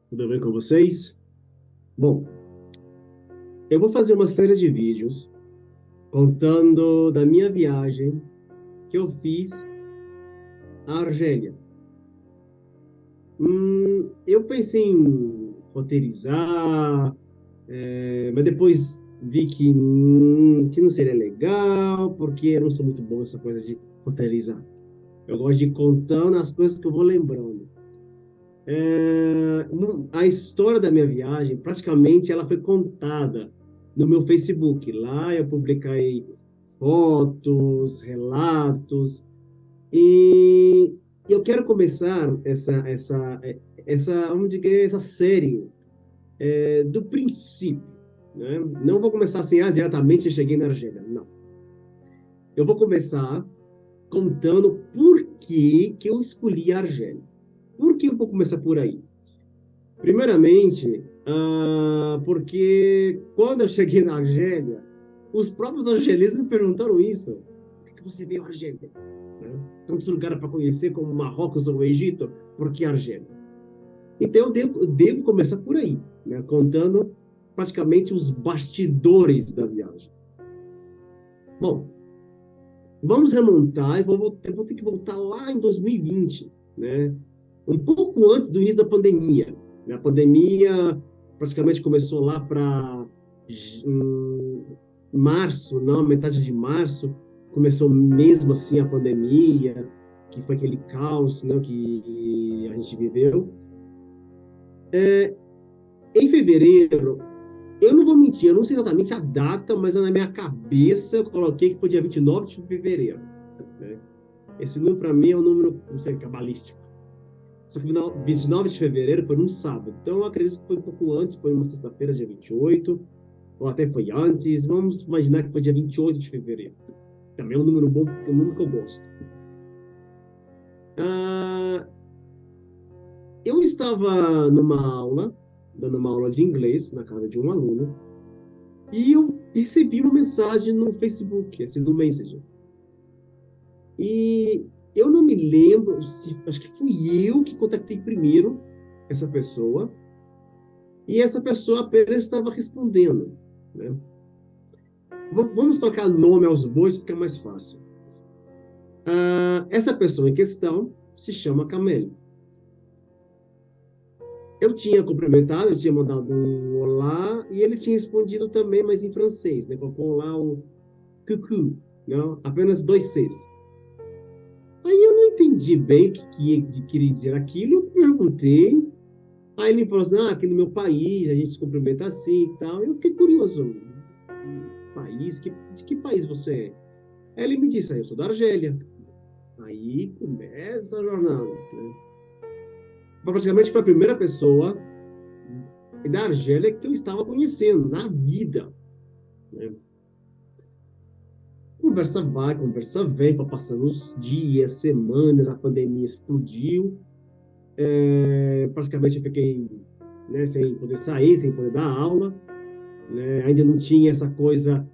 Tudo bem com vocês? Bom, eu vou fazer uma série de vídeos contando da minha viagem que eu fiz à Argélia. Eu pensei em roteirizar, mas depois vi que não seria legal, porque eu não sou muito bom nessa coisa de roteirizar. Eu gosto de ir contando as coisas que eu vou lembrando. A história da minha viagem, praticamente, ela foi contada no meu Facebook. Lá eu publiquei fotos, relatos, e eu quero começar vamos dizer, essa série do princípio, né? Não vou começar assim, diretamente eu cheguei na Argélia, não. Eu vou começar contando por que eu escolhi a Argélia. Por que eu vou começar por aí? Primeiramente, porque quando eu cheguei na Argélia, os próprios argelinos me perguntaram isso. Por que você veio à Argélia? Né? Tantos lugares para conhecer como Marrocos ou Egito, por que Argélia? Então eu devo começar por aí, né? Contando praticamente os bastidores da viagem. Bom, vamos remontar, eu vou ter que voltar lá em 2020, né? Um pouco antes do início da pandemia. Né? A pandemia praticamente começou lá para março, não, metade de março, começou mesmo assim a pandemia, que foi aquele caos, né, que a gente viveu. Em fevereiro, eu não vou mentir, eu não sei exatamente a data, mas na minha cabeça eu coloquei que foi dia 29 de fevereiro. Né? Esse número para mim é um número, não sei, cabalístico. Só que 29 de fevereiro foi num sábado. Então eu acredito que foi um pouco antes, foi uma sexta-feira, dia 28, ou até foi antes. Vamos imaginar que foi dia 28 de fevereiro. Também é um número bom, porque é um número que eu gosto. Ah, eu estava dando uma aula de inglês na casa de um aluno, e eu recebi uma mensagem no Facebook, assim, no Messenger. E eu não me lembro, acho que fui eu que contactei primeiro essa pessoa, e essa pessoa apenas estava respondendo, né? Vamos tocar nome aos bois, fica mais fácil. Essa pessoa em questão se chama Camille. Eu tinha cumprimentado, eu tinha mandado um olá, e ele tinha respondido também, mas em francês, né? Colocou lá o coucou, não? Apenas dois Cs. Aí eu não entendi bem o que queria dizer aquilo, eu perguntei. Aí ele falou assim: aqui no meu país a gente se cumprimenta assim e tal. Eu fiquei curioso: país? De que país você é? Aí ele me disse: eu sou da Argélia. Aí começa a jornada. Né? Praticamente foi a primeira pessoa da Argélia que eu estava conhecendo na vida. Né? Conversa vai, conversa vem, foi passando os dias, semanas, a pandemia explodiu. Praticamente eu fiquei, né, sem poder sair, sem poder dar aula. Né? Ainda não tinha essa coisa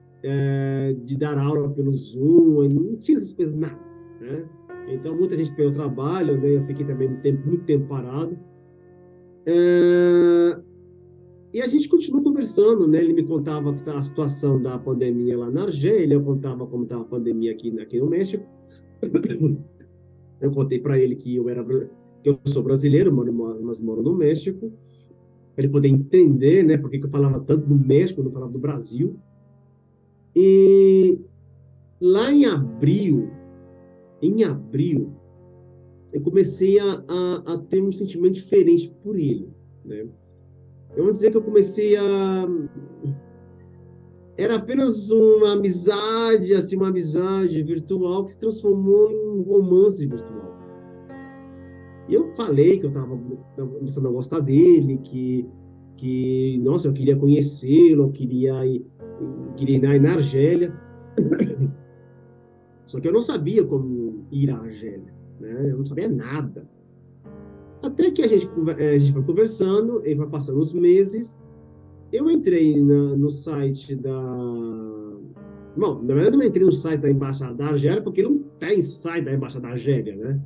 de dar aula pelo Zoom, não tinha essas coisas, nada. Né? Então, muita gente perdeu trabalho, né? Eu fiquei também muito tempo parado. É, E a gente continuou conversando, né? Ele me contava a situação da pandemia lá na Argélia, eu contava como estava a pandemia aqui no México. Eu contei para ele que eu sou brasileiro, mas moro no México, para ele poder entender, né? Por que eu falava tanto do México, não falava do Brasil. E lá em abril, eu comecei a ter um sentimento diferente por ele, né? Eu vou dizer que eu comecei a era apenas uma amizade, assim, uma amizade virtual que se transformou em um romance virtual. E eu falei que eu estava começando a gostar dele, nossa, eu queria conhecê-lo, queria ir na Argélia. Só que eu não sabia como ir à Argélia, né? Eu não sabia nada. Até que a gente foi conversando, e vai passando os meses, eu entrei no site da. Bom, na verdade, eu não entrei no site da Embaixada da Argélia, porque não tem site da Embaixada da Argélia, né?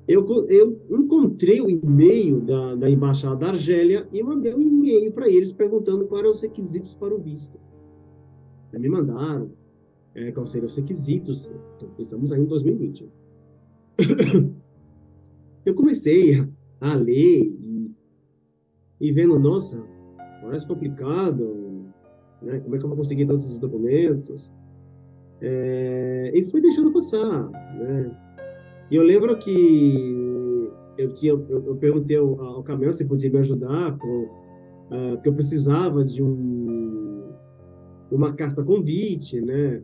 eu encontrei o e-mail da Embaixada da Argélia e mandei um e-mail para eles perguntando quais eram os requisitos para o visto. Me mandaram quais seriam os requisitos. Então, estamos aí em 2020. Eu comecei a ler e vendo, nossa, parece complicado, né? Como é que eu vou conseguir todos esses documentos? E fui deixando passar, né? E eu lembro que eu perguntei ao Camel se podia me ajudar, porque eu precisava de uma carta convite, né?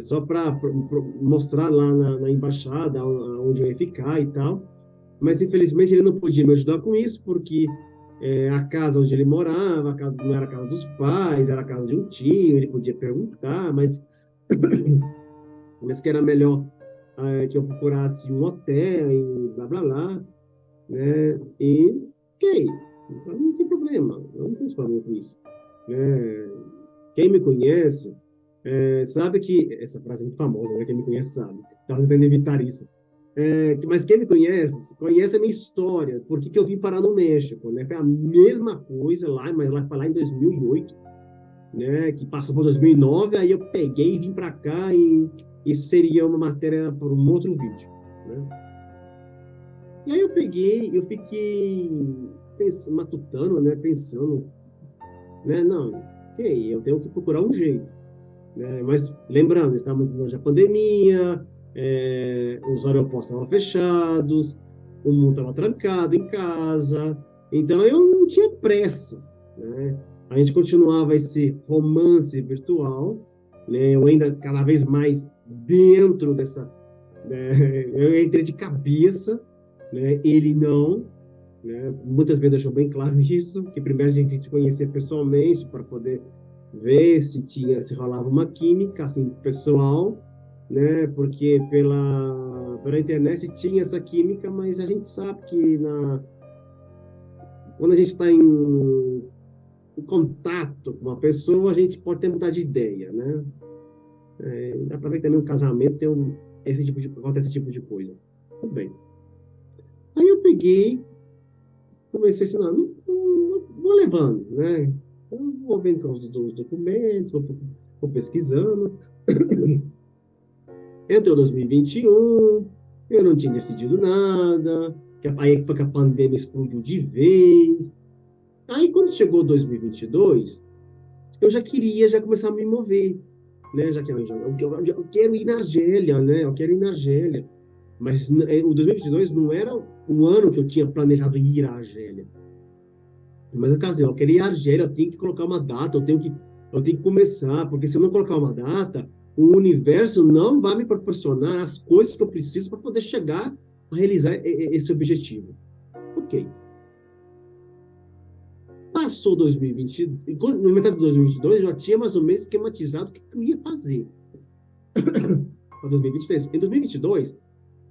Só para mostrar lá na embaixada onde eu ia ficar e tal. Mas, infelizmente, ele não podia me ajudar com isso, porque a casa onde ele morava, a casa, não era a casa dos pais, era a casa de um tio, ele podia perguntar, mas que era melhor que eu procurasse um hotel e blá, blá, blá, né? E, ok, então, não tem problema, eu não tenho problema com isso. Né? Quem me conhece sabe que, essa frase é muito famosa, né? Quem me conhece sabe, estava tentando evitar isso. Mas quem me conhece, conhece a minha história, por que eu vim parar no México, né? Foi a mesma coisa lá, mas lá foi lá em 2008, né? Que passou por 2009, aí eu peguei e vim para cá e isso seria uma matéria para um outro vídeo, né? E aí eu peguei, eu fiquei matutando, né? Pensando, né? Não, ok, eu tenho que procurar um jeito, né? Mas lembrando, estávamos longe da pandemia, os aeroportos estavam fechados, o mundo estava trancado em casa, então eu não tinha pressa, né? A gente continuava esse romance virtual, né? Eu ainda cada vez mais dentro dessa, né? Eu entrei de cabeça, né? Ele não, né? Muitas vezes deixou bem claro isso, que primeiro a gente se conhecer pessoalmente para poder ver se rolava uma química assim pessoal, né? Porque pela internet tinha essa química, mas a gente sabe que quando a gente está em contato com uma pessoa, a gente pode ter mudar de ideia, né? Dá para ver que também um casamento acontece esse tipo de coisa. Tudo bem. Aí eu peguei, comecei assim, não, vou levando, né? Eu vou vendo os documentos, vou pesquisando. Entrou 2021, eu não tinha decidido nada, aí foi que a pandemia explodiu de vez. Aí quando chegou 2022, eu já queria já começar a me mover, né? Já que eu quero ir na Argélia, né? Eu quero ir na Argélia. Mas o 2022 não era o ano que eu tinha planejado ir à Argélia. Mas eu casei, eu queria ir à Argélia, eu tenho que colocar uma data, eu tenho que começar, porque se eu não colocar uma data, o universo não vai me proporcionar as coisas que eu preciso para poder chegar a realizar esse objetivo. Ok. Passou 2020, no metade de 2022, eu já tinha mais ou menos esquematizado o que eu ia fazer para 2023. Em 2022,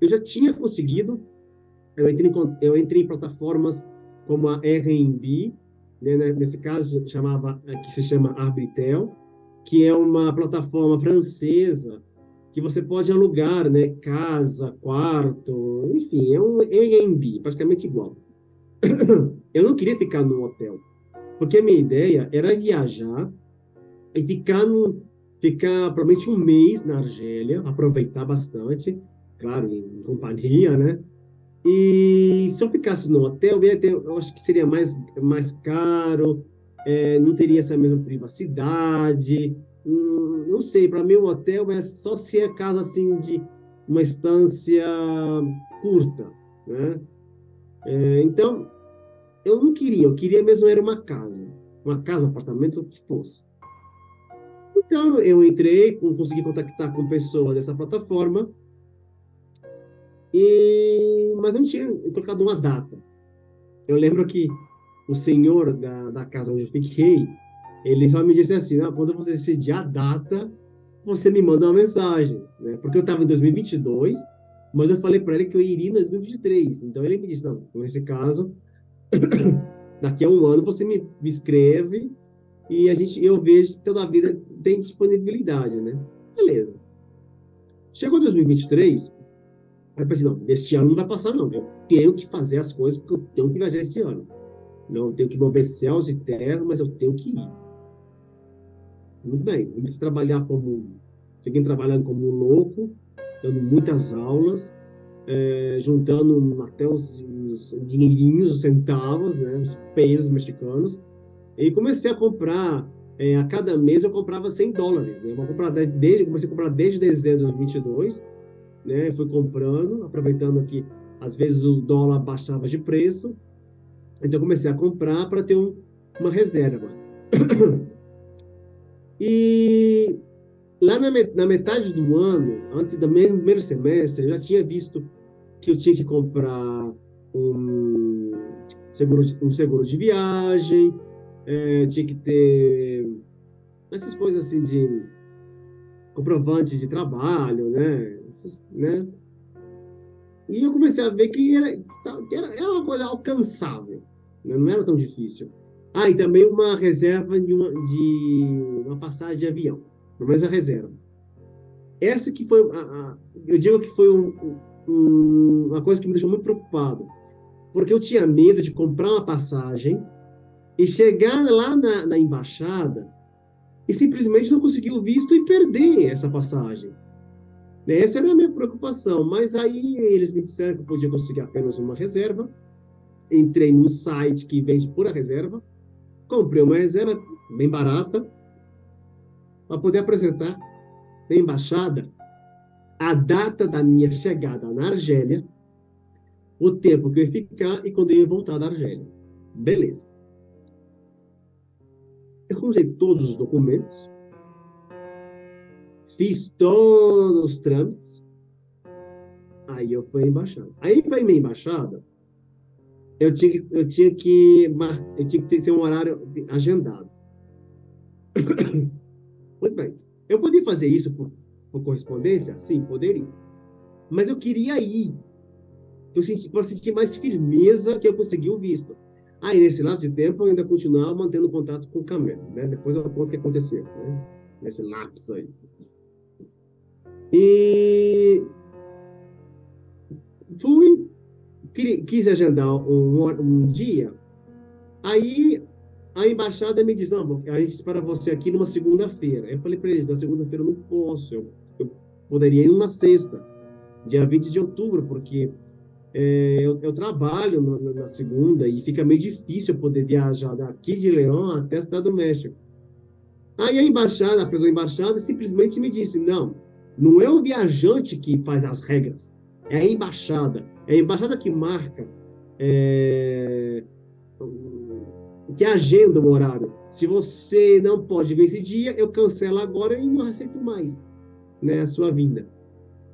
eu já tinha conseguido, eu entrei em plataformas como a Airbnb, né, nesse caso que se chama Arbitel, que é uma plataforma francesa que você pode alugar, né, casa, quarto, enfim, é um Airbnb, praticamente igual. Eu não queria ficar no hotel, porque a minha ideia era viajar e ficar provavelmente um mês na Argélia, aproveitar bastante, claro, em companhia, né? E se eu ficasse no hotel, eu acho que seria mais caro, não teria essa mesma privacidade. Não sei, para mim o hotel é só se é casa assim de uma estância curta, né? Então, eu não queria, eu queria mesmo era uma casa, um apartamento, o que fosse. Então, eu entrei, consegui contactar com pessoas dessa plataforma, mas não tinha colocado uma data. Eu lembro que o senhor da casa onde eu fiquei, ele só me disse assim, quando você decidir a data, você me manda uma mensagem, né? Porque eu estava em 2022, mas eu falei para ele que eu iria em 2023. Então ele me disse, não, nesse caso, daqui a um ano você me escreve e eu vejo se toda a vida tem disponibilidade, né? Beleza. Chegou 2023, Aí eu pensei, não, este ano não vai passar, não. Eu tenho que fazer as coisas porque eu tenho que viajar esse ano. Não, eu tenho que mover céus e terra, mas eu tenho que ir. Muito bem. Comecei a trabalhar como... Fiquei trabalhando como um louco, dando muitas aulas, juntando até os dinheirinhos, os centavos, né, os pesos mexicanos. E comecei a comprar, a cada mês eu comprava US$ 100, né? Comecei a comprar desde dezembro de 22, né? Fui comprando, aproveitando que às vezes o dólar baixava de preço, então comecei a comprar para ter uma reserva. E lá na metade do ano, antes do primeiro semestre, eu já tinha visto que eu tinha que comprar um um seguro de viagem, tinha que ter essas coisas assim de comprovante de trabalho, né? Né? E eu comecei a ver era uma coisa alcançável, né? Não era tão difícil. Ah, e também uma reserva de uma passagem de avião, mas a reserva. Essa que foi, eu digo que foi uma coisa que me deixou muito preocupado, porque eu tinha medo de comprar uma passagem e chegar lá na embaixada e simplesmente não conseguir o visto e perder essa passagem. Essa era a minha preocupação, mas aí eles me disseram que eu podia conseguir apenas uma reserva. Entrei num site que vende pura reserva, comprei uma reserva bem barata para poder apresentar na embaixada a data da minha chegada na Argélia, o tempo que eu ia ficar e quando eu ia voltar da Argélia. Beleza. Eu usei todos os documentos, fiz todos os trâmites, aí eu fui à embaixada. Aí, para ir à embaixada, eu tinha que ter um horário agendado. Muito bem. Eu poderia fazer isso por correspondência? Sim, poderia. Mas eu queria ir. Para sentir mais firmeza que eu consegui o visto. Aí, nesse lapso de tempo, eu ainda continuava mantendo contato com o Camelo, né? Depois eu conto o que aconteceu, né? Nesse lapso aí. E fui, quis agendar um dia. Aí a embaixada me diz, não, a gente espera você aqui numa segunda-feira. Eu falei para eles, na segunda-feira eu não posso, eu poderia ir numa sexta, dia 20 de outubro, porque eu trabalho na segunda e fica meio difícil eu poder viajar daqui de Leão até a Cidade do México. Aí a pessoa da embaixada simplesmente me disse, não, não é o viajante que faz as regras, é a embaixada. É a embaixada que marca, é, que agenda o horário. Se você não pode vir esse dia, eu cancelo agora e não aceito mais, né, a sua vinda.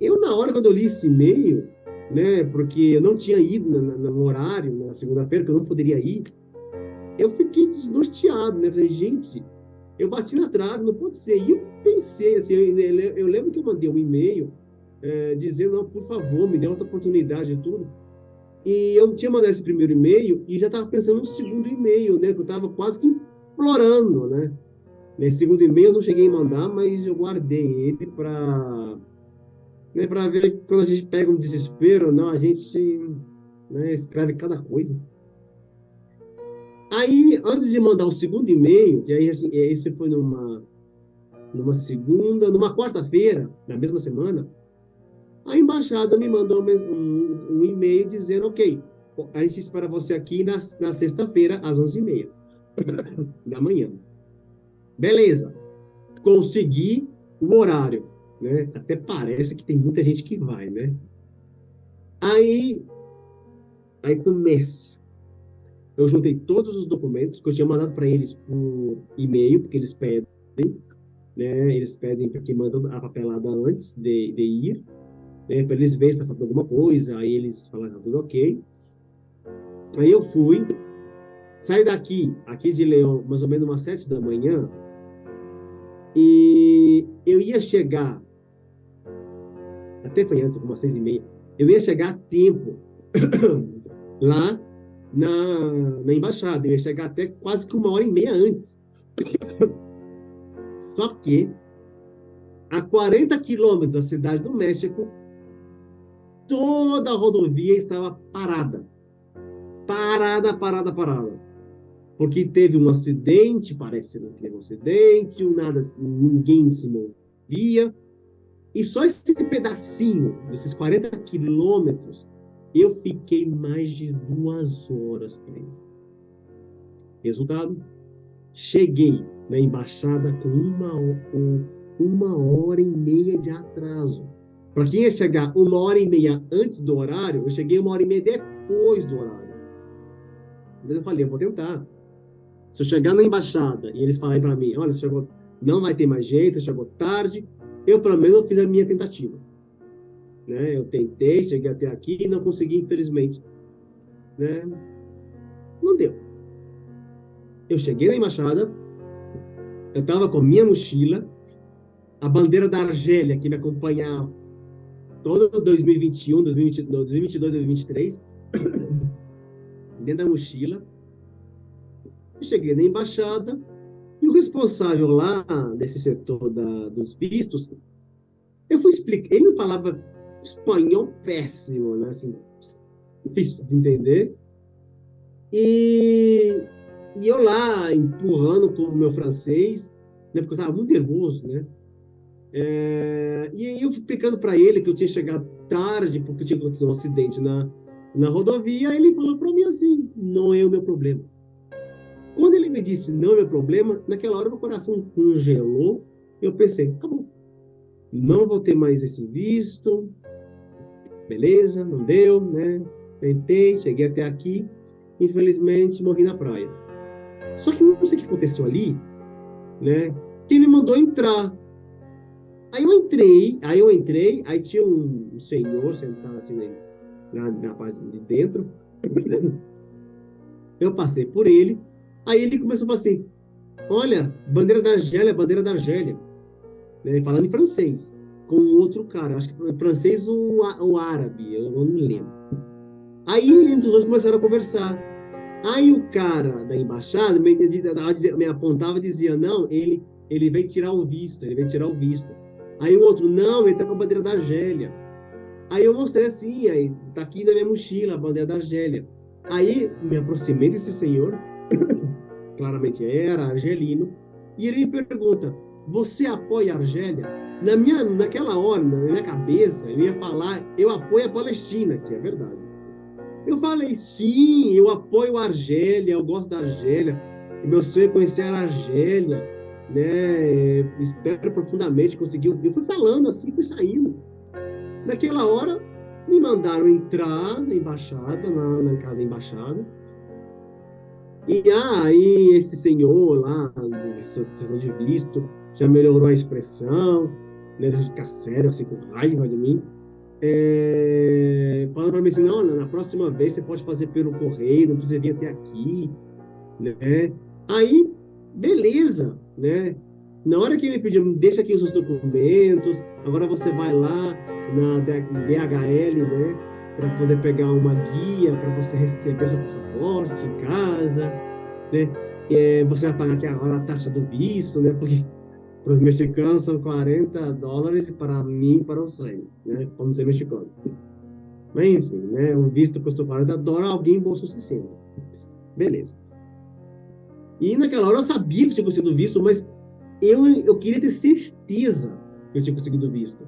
Eu, na hora, quando eu li esse e-mail, né, porque eu não tinha ido no horário, na segunda-feira, que eu não poderia ir, eu fiquei desnorteado, né? Falei, gente, eu bati na trave, não pode ser. E eu pensei, assim, eu lembro que eu mandei um e-mail dizendo, não, por favor, me dê outra oportunidade e tudo. E eu tinha mandado esse primeiro e-mail e já estava pensando no segundo e-mail, né? Que eu estava quase que implorando, né? Nesse segundo e-mail eu não cheguei a mandar, mas eu guardei ele para, né, para ver que quando a gente pega um desespero, não, a gente, né, escreve cada coisa. Aí, antes de mandar o segundo e-mail, que aí assim, esse foi numa quarta-feira, na mesma semana, a embaixada me mandou um e-mail dizendo, ok, a gente espera você aqui na sexta-feira, às 11h30 da manhã. Beleza, consegui o horário, né? Até parece que tem muita gente que vai, né? Aí, aí começa. Eu juntei todos os documentos que eu tinha mandado para eles por e-mail, porque eles pedem, né? Eles pedem para que mandem a papelada antes de ir, né? Para eles verem se está faltando alguma coisa, aí eles falaram, tá tudo ok. Aí eu fui, saí aqui de Leão, mais ou menos umas 7 da manhã, e eu ia chegar, até foi antes, umas 6h30, eu ia chegar a tempo lá na embaixada, eu ia chegar até quase que 1h30 antes. Só que a 40 quilômetros da cidade do México, toda a rodovia estava parada. Parada. Porque teve um acidente, parece que não teve um acidente, nada, ninguém se movia. E só esse pedacinho, esses 40 quilômetros, eu fiquei mais de 2 horas preso. Resultado, cheguei na embaixada com 1 hora e meia de atraso. Para quem ia chegar 1 hora e meia antes do horário, eu cheguei 1 hora e meia depois do horário. Mas eu falei, eu vou tentar. Se eu chegar na embaixada e eles falarem para mim, olha, chegou, não vai ter mais jeito, chegou tarde, eu pelo menos fiz a minha tentativa. Né? Eu tentei, cheguei até aqui e não consegui, infelizmente. Né? Não deu. Eu cheguei na embaixada, eu estava com minha mochila, a bandeira da Argélia, que me acompanhava todo 2021, 2022, 2023, dentro da mochila. Eu cheguei na embaixada e o responsável lá desse setor dos vistos, eu fui explicar. Ele não falava espanhol péssimo, né? Assim, difícil de entender. E eu lá empurrando com o meu francês, né? Porque eu estava muito nervoso, né? E aí eu explicando para ele que eu tinha chegado tarde porque tinha acontecido um acidente na rodovia. Ele falou para mim assim: não é o meu problema. Quando ele me disse não é o meu problema, naquela hora meu coração congelou. Eu pensei, tá bom, não vou ter mais esse visto, beleza, não deu, né? Tentei, cheguei até aqui, infelizmente morri na praia. Só que não sei o que aconteceu ali, né? Quem me mandou entrar. Aí eu entrei, aí tinha um senhor sentado assim na parte de dentro. Eu passei por ele, aí ele começou a falar assim, olha, bandeira da Argélia, né? Falando em francês, com outro cara, acho que francês ou árabe, eu não me lembro. Aí entre os dois começaram a conversar. Aí o cara da embaixada me apontava e dizia, não, ele veio tirar o visto, Aí o outro, não, ele tá com a bandeira da Argélia. Aí eu mostrei assim, aí tá aqui na minha mochila a bandeira da Argélia. Aí me aproximei desse senhor, claramente era argelino, e ele me pergunta, você apoia a Argélia? Naquela hora, na minha cabeça, eu ia falar, eu apoio a Palestina, que é verdade. Eu falei, sim, eu apoio a Argélia, eu gosto da Argélia, meu sonho é conhecer a Argélia, né? Espero profundamente conseguir. Eu fui falando assim, fui saindo. Naquela hora, me mandaram entrar na embaixada, na casa da embaixada. E aí, esse senhor lá, questão de visto, já melhorou a expressão, né? De ficar sério, assim, com raiva de mim. Falando para mim assim, não, na próxima vez você pode fazer pelo correio, não precisa vir até aqui, né? Aí, beleza, né? Na hora que ele pediu, deixa aqui os seus documentos, agora você vai lá na DHL, né? Para poder pegar uma guia para você receber seu passaporte em casa, né? Você vai pagar aqui agora a taxa do visto, né? Porque para os mexicanos são $40 e para mim, para os 100, né? Como ser mexicano. Mas enfim, né? Um visto custou $40, alguém embolsou 60. Beleza. E naquela hora eu sabia que tinha conseguido visto, mas eu queria ter certeza que eu tinha conseguido visto.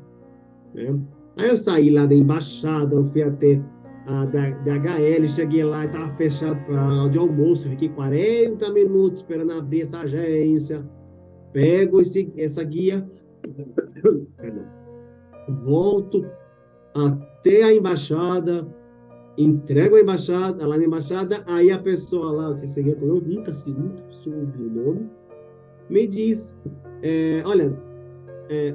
Né? Aí eu saí lá da embaixada, eu fui até a DHL, cheguei lá e estava fechado para a hora de almoço, fiquei 40 minutos esperando abrir essa agência, pego essa guia, perdão, volto até a embaixada, entrego a embaixada, lá na embaixada, aí a pessoa lá, se seguia com eu nunca soube o nome, me diz, olha,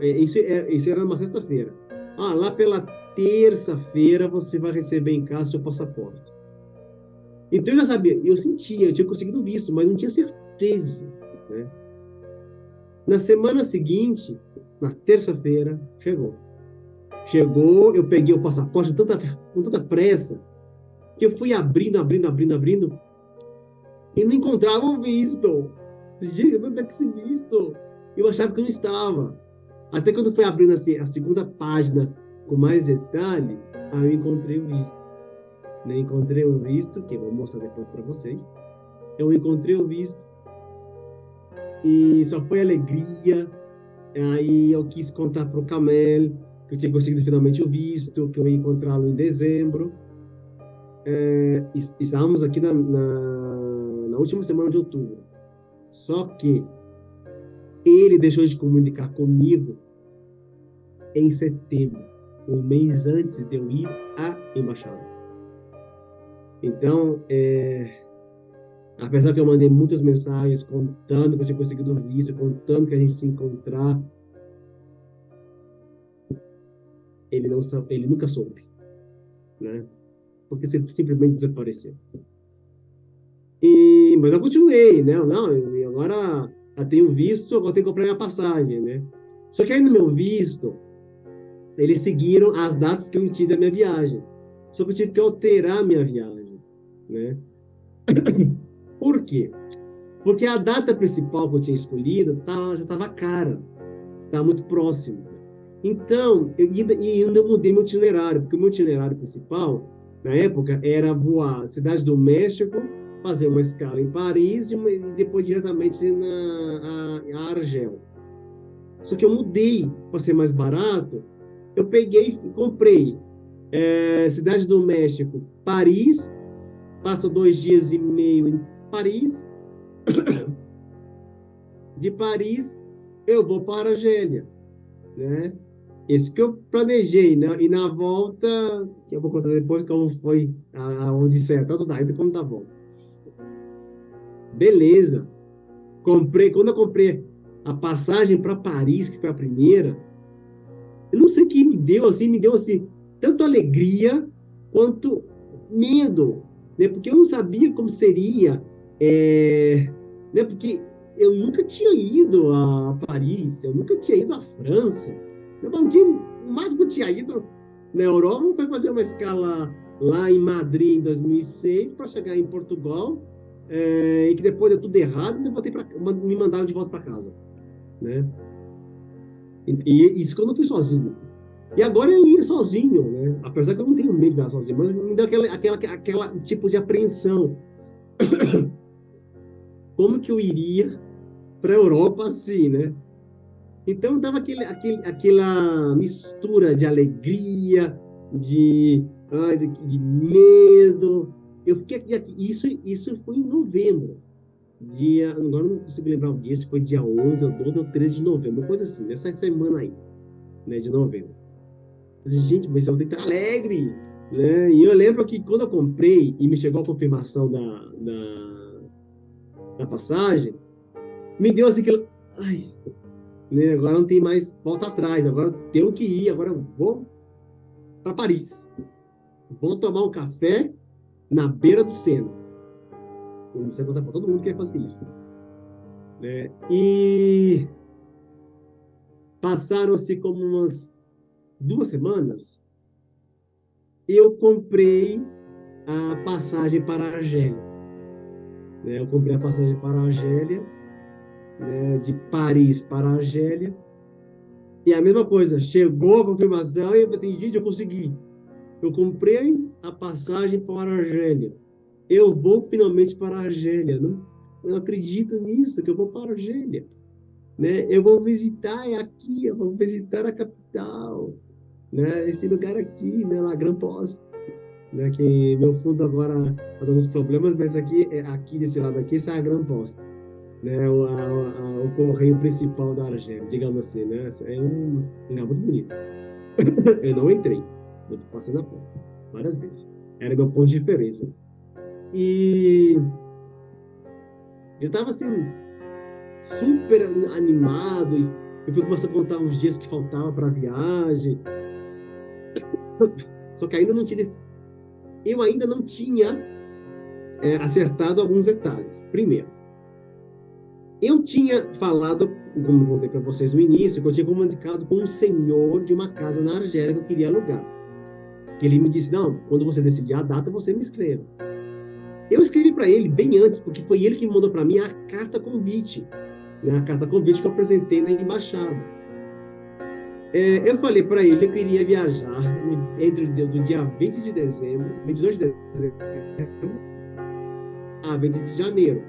isso era uma sexta-feira. Lá pela terça-feira você vai receber em casa seu passaporte. Então eu já sabia, eu sentia, eu tinha conseguido visto, mas não tinha certeza, né? Na semana seguinte, na terça-feira, chegou, eu peguei o passaporte com tanta pressa, que eu fui abrindo, e não encontrava o visto. Gente, onde é que esse visto? Eu achava que não estava. Até quando eu fui abrindo assim, a segunda página com mais detalhe, Aí eu encontrei o visto. Né? Encontrei o visto, que eu vou mostrar depois para vocês. Eu encontrei o visto e só foi alegria. Aí eu quis contar para o Camel que eu tinha conseguido finalmente o visto, que eu ia encontrá-lo em dezembro. Estávamos aqui na última semana de outubro. Só que ele deixou de comunicar comigo em setembro, um mês antes de eu ir à embaixada. Então, apesar que eu mandei muitas mensagens contando que eu tinha conseguido o visto, contando que a gente se encontrar, ele nunca soube, né? Porque simplesmente desapareceu. Mas eu continuei, né? Não, agora eu tenho visto, agora tenho que comprar minha passagem, né? Só que aí no meu visto, eles seguiram as datas que eu tinha da minha viagem. Só que eu tive que alterar a minha viagem, né? Por quê? Porque a data principal que eu tinha escolhido já estava cara, estava muito próximo. Então, eu ainda mudei meu itinerário, porque o meu itinerário principal, na época, era voar à Cidade do México, fazer uma escala em Paris e depois diretamente a Argel. Só que eu mudei para ser mais barato. Eu peguei e comprei Cidade do México, Paris, passo 2 dias e meio em Paris. De Paris, eu vou para Argélia, né? Isso que eu planejei, né? E na volta, que eu vou contar depois como foi a Odisseia, tanto da ida como da volta. Beleza. Quando eu comprei a passagem para Paris, que foi a primeira, eu não sei o que me deu assim, tanto alegria quanto medo, né? Porque eu não sabia como seria, né? Porque eu nunca tinha ido a Paris, eu nunca tinha ido à França. O máximo que eu tinha ido na Europa foi fazer uma escala lá em Madrid em 2006 para chegar em Portugal, e que depois deu tudo errado e me mandaram de volta para casa, né? E isso que eu não fui sozinho. E agora eu ia sozinho, né? Apesar que eu não tenho medo de viajar sozinho, mas me deu aquela tipo de apreensão. Como que eu iria para a Europa assim, né? Então dava aquela mistura de alegria, de medo. Eu fiquei aqui. Isso foi em novembro. Agora não consigo lembrar o dia, se foi dia 11 ou 12 ou 13 de novembro, uma coisa assim, nessa semana aí, né, de novembro. Gente, mas eu tenho que estar alegre, né? E eu lembro que quando eu comprei e me chegou a confirmação da passagem, me deu assim aquilo, ai, né? Agora não tem mais volta atrás, agora eu tenho que ir, agora eu vou para Paris. Vou tomar um café na beira do Sena. Não precisa contar para todo mundo que quer fazer isso, né? E passaram-se como umas 2 semanas, eu comprei a passagem para a Argélia. Né? Eu comprei a passagem para a Argélia, né? De Paris para a Argélia. E a mesma coisa, chegou a confirmação e eu falei, gente, eu consegui. Eu comprei a passagem para a Argélia. Eu vou finalmente para a Argélia. Não acredito nisso, que eu vou para a Argélia. Né? Eu vou visitar aqui, eu vou visitar a capital. Né? Esse lugar aqui, né? La Grande Poste. Né? Que meu fundo agora está dando uns problemas, mas aqui desse lado aqui, esse é a Grande Poste. Né? O correio principal da Argélia, digamos assim. Né? É um lugar muito bonito. Eu não entrei, eu passei na porta várias vezes. Era meu ponto de referência. E eu estava assim, super animado. Eu fui começar a contar os dias que faltavam para a viagem. Só que eu ainda não tinha acertado alguns detalhes. Primeiro, eu tinha falado, como contei para vocês no início, que eu tinha comunicado com um senhor de uma casa na Argélia que eu queria alugar. Que ele me disse, não, quando você decidir a data, você me escreva. Eu escrevi para ele bem antes, porque foi ele que mandou para mim a carta convite, né? A carta convite que eu apresentei na embaixada. Eu falei para ele que eu iria viajar entre do dia 20 de dezembro, 22 de dezembro, a 20 de janeiro.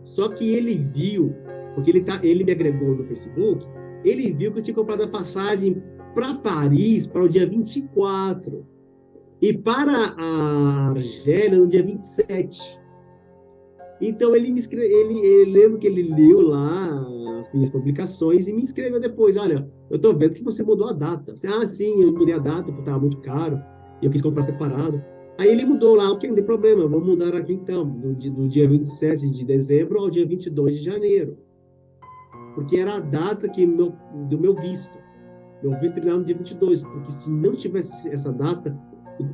Só que ele viu, porque ele me agregou no Facebook, ele viu que eu tinha comprado a passagem para Paris para o dia 24 e para a Argélia no dia 27. Então ele me escreveu, ele lembro que ele leu lá as minhas publicações e me escreveu depois, olha, eu tô vendo que você mudou a data. Sim, eu mudei a data porque estava muito caro e eu quis comprar separado. Aí ele mudou lá, ok, não tem problema, eu vou mudar aqui então, do dia 27 de dezembro ao dia 22 de janeiro. Porque era a data do meu visto. Meu visto terminava no dia 22, porque se não tivesse essa data,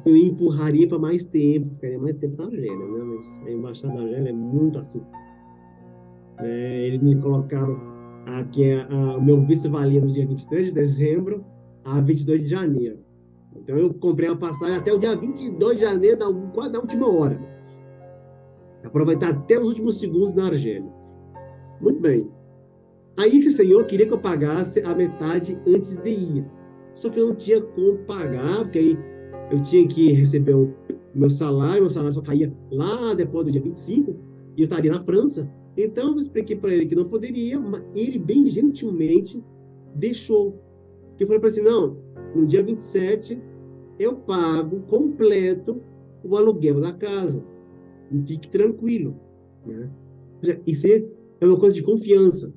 eu empurraria para mais tempo, ficaria mais tempo na Argélia, né? Mas a embaixada da Argélia é muito assim. Eles me colocaram aqui, o meu visto valia no dia 23 de dezembro a 22 de janeiro. Então eu comprei a passagem até o dia 22 de janeiro, quase na última hora. Aproveitar até os últimos segundos na Argélia. Muito bem. Aí esse senhor queria que eu pagasse a metade antes de ir. Só que eu não tinha como pagar, porque aí eu tinha que receber o meu salário só caía lá depois do dia 25, e eu estaria na França. Então eu expliquei para ele que não poderia, mas ele bem gentilmente deixou. Que eu falei para ele assim, não, no dia 27 eu pago completo o aluguel da casa. E fique tranquilo. Né? Isso é uma coisa de confiança.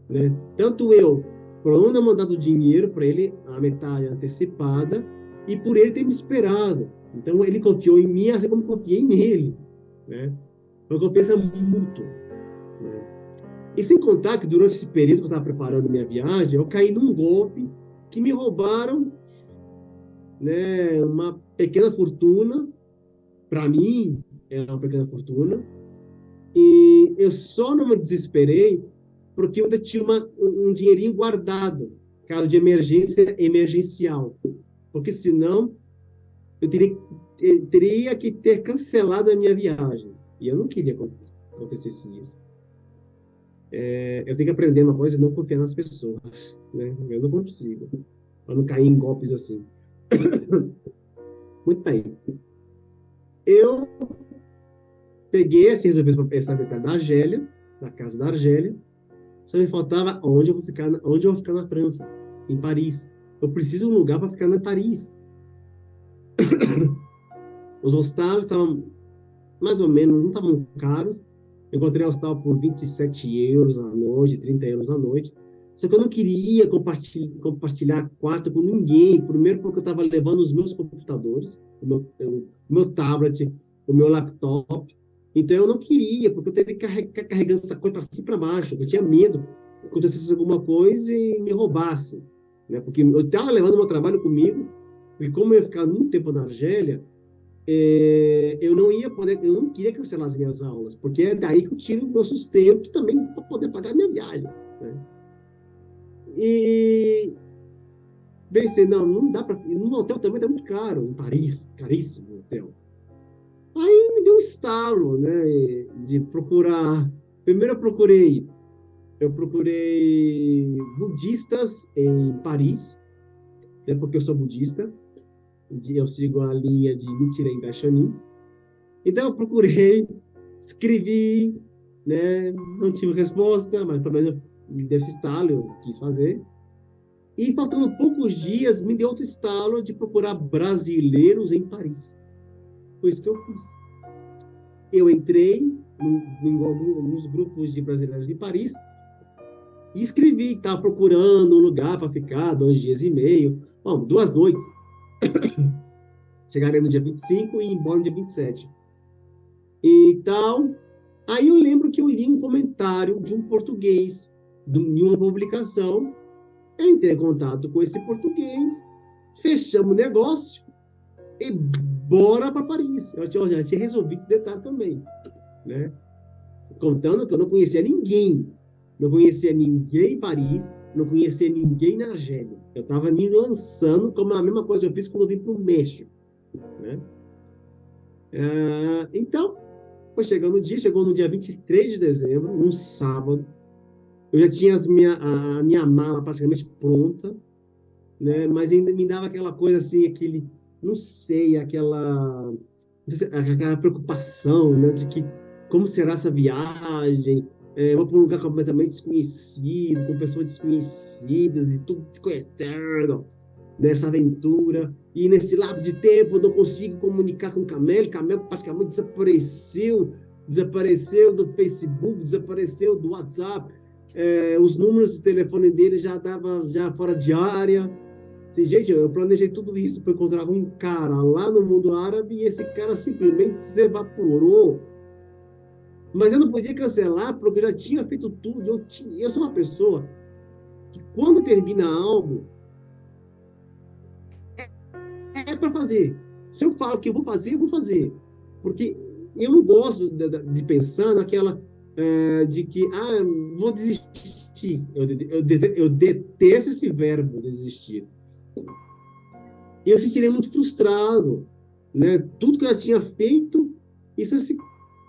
Né? Tanto eu, por não ter mandado dinheiro para ele, a metade antecipada, e por ele ter me esperado. Então, ele confiou em mim, assim como eu confiei nele. Né? Uma confiança mútua. Né? E sem contar que durante esse período que eu estava preparando minha viagem, eu caí num golpe que me roubaram, né, uma pequena fortuna. Para mim, é uma pequena fortuna. E eu só não me desesperei porque eu ainda tinha um dinheirinho guardado, caso de emergência emergencial. Porque senão eu teria que ter cancelado a minha viagem. E eu não queria que acontecesse isso. Eu tenho que aprender uma coisa, não confiar nas pessoas. Né? Eu não consigo. Para não cair em golpes assim. Muito bem. Eu peguei, assim, resolvi essa metade da Argélia, da casa da Argélia. Só me faltava onde eu vou ficar na França, em Paris. Eu preciso de um lugar para ficar na Paris. Os hostais estavam mais ou menos, não estavam caros. Eu encontrei hostal por 27 euros a noite, 30 euros a noite. Só que eu não queria compartilhar quarto com ninguém. Primeiro porque eu estava levando os meus computadores, o meu tablet, o meu laptop. Então eu não queria, porque eu teria que ficar carregando essa coisa para cima e para baixo. Eu tinha medo que acontecesse alguma coisa e me roubasse. Né? Porque eu estava levando o meu trabalho comigo, e como eu ia ficar muito tempo na Argélia, eu não queria cancelar as minhas aulas, porque é daí que eu tiro o meu sustento também para poder pagar a minha viagem. Né? E pensei, não dá para. No hotel também tá muito caro, em Paris, caríssimo o hotel. Aí me deu um estalo, né, de procurar. Primeiro eu procurei budistas em Paris, né, porque eu sou budista, eu sigo a linha de Nichiren Daishonin. Então eu procurei, escrevi, né, não tive resposta, mas pelo menos me deu esse estalo, eu quis fazer. E faltando poucos dias, me deu outro estalo de procurar brasileiros em Paris. Foi isso que eu fiz. Eu entrei nos grupos de brasileiros em Paris e escrevi que estava procurando um lugar para ficar 2 dias e meio. Bom, 2 noites. Chegarei no dia 25 e ir embora no dia 27. E tal. Aí eu lembro que eu li um comentário de um português, em uma publicação. Eu entrei em contato com esse português, fechamos o negócio e bora para Paris. Eu já tinha resolvido esse detalhe também, né? Contando que eu não conhecia ninguém. Não conhecia ninguém em Paris, não conhecia ninguém na Argélia. Eu estava me lançando como a mesma coisa que eu fiz quando eu vim para o México, né? Então, foi chegou no dia 23 de dezembro, um sábado. Eu já tinha a minha mala praticamente pronta, né? Mas ainda me dava aquela coisa assim, não sei, aquela preocupação, né? De que como será essa viagem? Vou para um lugar completamente desconhecido, com pessoas desconhecidas e tudo desconhecendo nessa aventura. E nesse lapso de tempo eu não consigo comunicar com o Camelo. Camelo praticamente desapareceu do Facebook, desapareceu do WhatsApp. Os números de telefone dele já estavam já fora de área. Assim, gente, eu planejei tudo isso para encontrar um cara lá no mundo árabe e esse cara simplesmente se evaporou. Mas eu não podia cancelar porque eu já tinha feito tudo. Eu sou uma pessoa que quando termina algo, é para fazer. Se eu falo que eu vou fazer. Porque eu não gosto de pensar naquela de que, vou desistir. Eu detesto esse verbo, desistir. Eu me sentiria muito frustrado, né? Tudo que eu tinha feito, isso assim,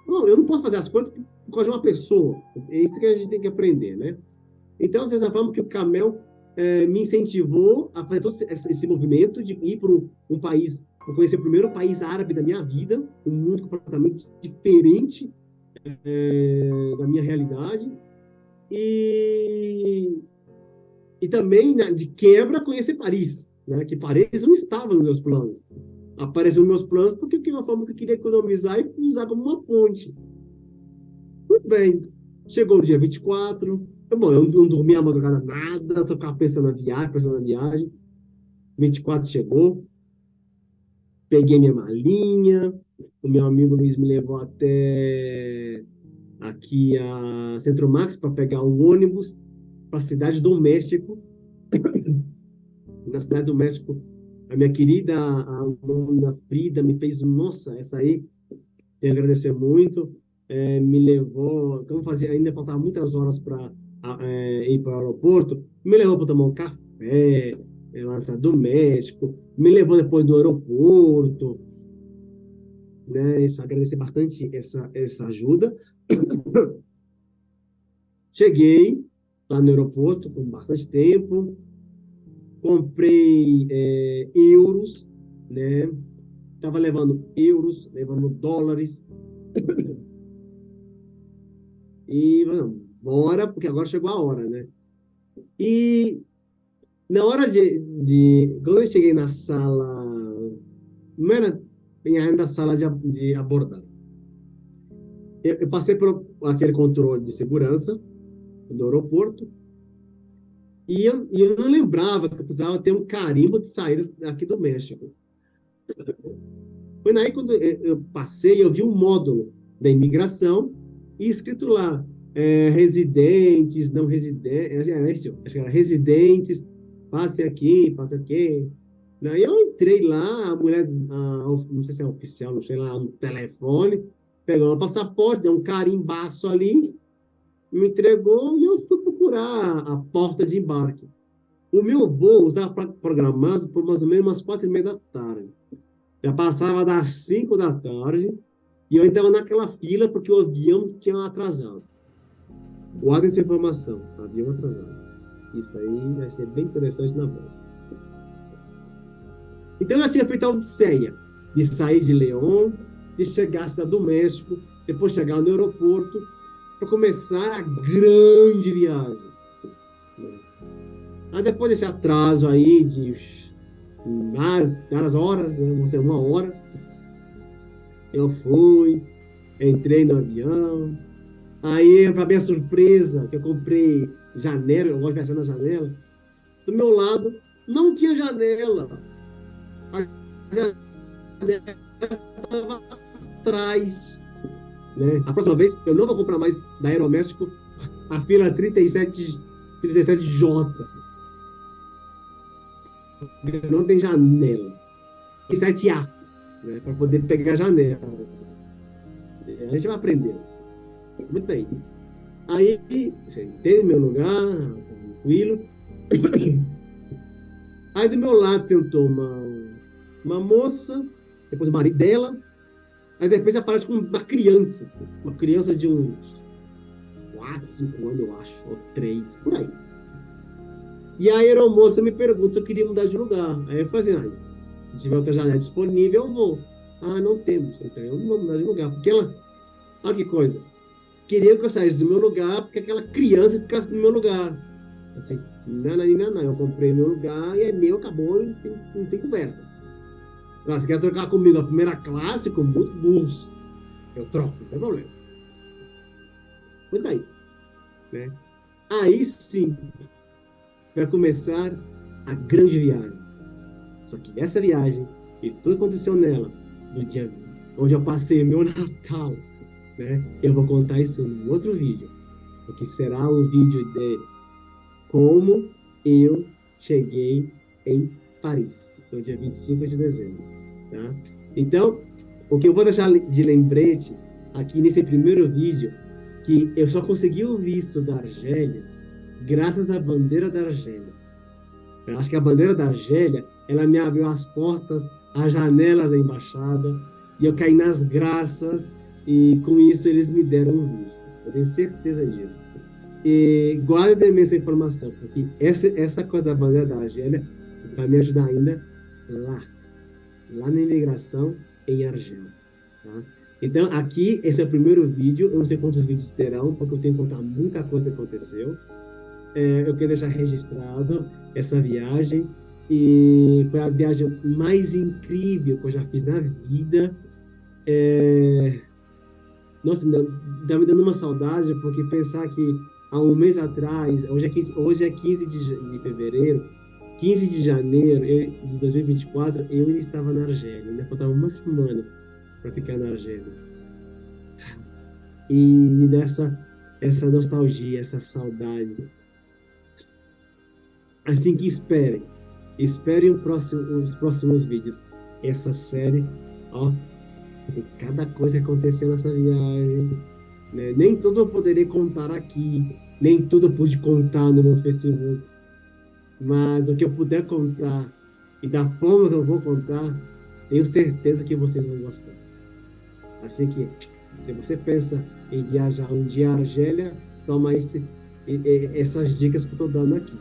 não, eu não posso fazer as coisas por causa de uma pessoa. É isso que a gente tem que aprender, né? Então, vocês sabem que o Camel me incentivou a fazer todo esse movimento de ir para um país, eu conhecer o primeiro país árabe da minha vida, um mundo completamente diferente da minha realidade, e, e também, né, de quebra, conhecer Paris, né? Que Paris não estava nos meus planos. Apareceu nos meus planos porque é uma forma que eu queria economizar e usar como uma ponte. Muito bem. Chegou o dia 24. Bom, eu não dormi a madrugada nada, só ficava pensando na viagem. 24 chegou, peguei minha malinha, o meu amigo Luiz me levou até aqui a Centro Max para pegar um ônibus para a cidade do México. Na cidade do México, a minha querida a aluna Frida me fez, nossa, essa aí, tenho a agradecer muito. Me levou, como fazia, ainda faltava muitas horas para ir para o aeroporto, me levou para tomar um café lá na cidade do México, me levou depois do aeroporto, né? Isso, agradecer bastante essa ajuda. Cheguei lá no aeroporto com bastante tempo, comprei euros, né? Tava levando euros, levando dólares, e bora, porque agora chegou a hora, né? E na hora quando eu cheguei na sala, não era bem ainda a sala de abordar. Eu passei por aquele controle de segurança do aeroporto e eu não lembrava que eu precisava ter um carimbo de saída aqui do México. Foi daí quando eu passei, eu vi um módulo da imigração e escrito lá, residentes, não residentes, acho que era residentes, passe aqui. Daí eu entrei lá, a mulher, não sei se é oficial, não sei lá, no telefone, pegou meu passaporte, deu um carimbaço ali, me entregou e eu fui procurar a porta de embarque. O meu voo estava programado por mais ou menos umas 4:30 da tarde. Já passava das 5 da tarde e eu ainda estava naquela fila porque o avião tinha atrasado. Guarda essa informação, avião atrasado. Isso aí vai ser bem interessante na volta. Então eu já tinha feito a odisseia de sair de León, de chegar à cidade do México, depois chegar no aeroporto, para começar a grande viagem. Aí depois desse atraso aí de várias horas, né, uma hora, eu fui, entrei no avião. Aí, para minha surpresa, que eu comprei janela, eu gosto de viajar na janela, do meu lado não tinha janela. A janela estava atrás. Né? A próxima vez, eu não vou comprar mais da Aeroméxico a fila 37J. Não tem janela. 37A, né? Para poder pegar a janela. A gente vai aprender. Muito bem. Aí, sentei no meu lugar, tranquilo. Aí do meu lado sentou uma moça, depois o marido dela, aí depois aparece com uma criança de uns 4, 5 anos, eu acho, ou 3, por aí. E a aeromoça me pergunta se eu queria mudar de lugar. Aí eu falei assim, se tiver outra janela disponível, eu vou. Ah, não temos. Então eu não vou mudar de lugar. Porque ela, olha que coisa, queria que eu saísse do meu lugar, porque aquela criança ficasse no meu lugar. Assim, não, não, não, não. Eu comprei meu lugar e é meu, acabou, não tem conversa. Ah, você quer trocar comigo a primeira classe com muitos burros? Eu troco, não tem problema. Foi daí, né? Aí sim vai começar a grande viagem. Só que essa viagem, e tudo aconteceu nela, no dia onde eu passei meu Natal, né? Eu vou contar isso no outro vídeo, porque será um vídeo de como eu cheguei em Paris, no dia 25 de dezembro, tá? Então, o que eu vou deixar de lembrete aqui nesse primeiro vídeo, que eu só consegui o visto da Argélia graças à bandeira da Argélia. Eu acho que a bandeira da Argélia, ela me abriu as portas, as janelas da embaixada, e eu caí nas graças, e com isso eles me deram um visto. Eu tenho certeza disso. E guardem essa informação, porque essa coisa da bandeira da Argélia vai me ajudar ainda lá, lá na imigração em Argel. Tá? Então, aqui, esse é o primeiro vídeo. Eu não sei quantos vídeos terão, porque eu tenho que contar muita coisa que aconteceu. Eu quero deixar registrado essa viagem. E foi a viagem mais incrível que eu já fiz na vida. Nossa, tá me dando uma saudade, porque pensar que há um mês atrás, hoje é 15 de fevereiro, 15 de janeiro de 2024, eu ainda estava na Argélia, ainda faltava uma semana para ficar na Argélia. E me dá essa nostalgia, essa saudade. Assim que esperem os próximos vídeos. Essa série, ó, de cada coisa que aconteceu nessa viagem. Né? Nem tudo eu poderia contar aqui, nem tudo eu pude contar no meu Facebook, mas o que eu puder contar e da forma que eu vou contar, tenho certeza que vocês vão gostar. Assim que, se você pensa em viajar um dia à Argélia, toma essas dicas que eu estou dando aqui.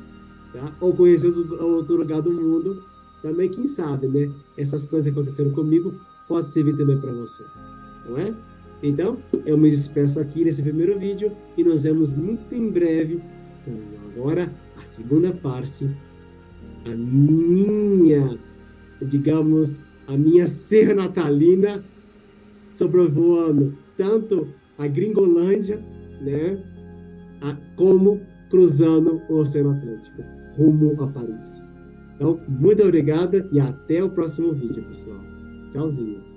Tá? Ou conhecer outro lugar do mundo, também, quem sabe, né? Essas coisas que aconteceram comigo, pode servir também para você, não é? Então, eu me despeço aqui nesse primeiro vídeo e nos vemos muito em breve com agora a segunda parte, a minha, digamos, a minha serra natalina sobrevoando tanto a Gringolândia, né, como cruzando o Oceano Atlântico, rumo a Paris. Então, muito obrigado e até o próximo vídeo, pessoal. Tchauzinho.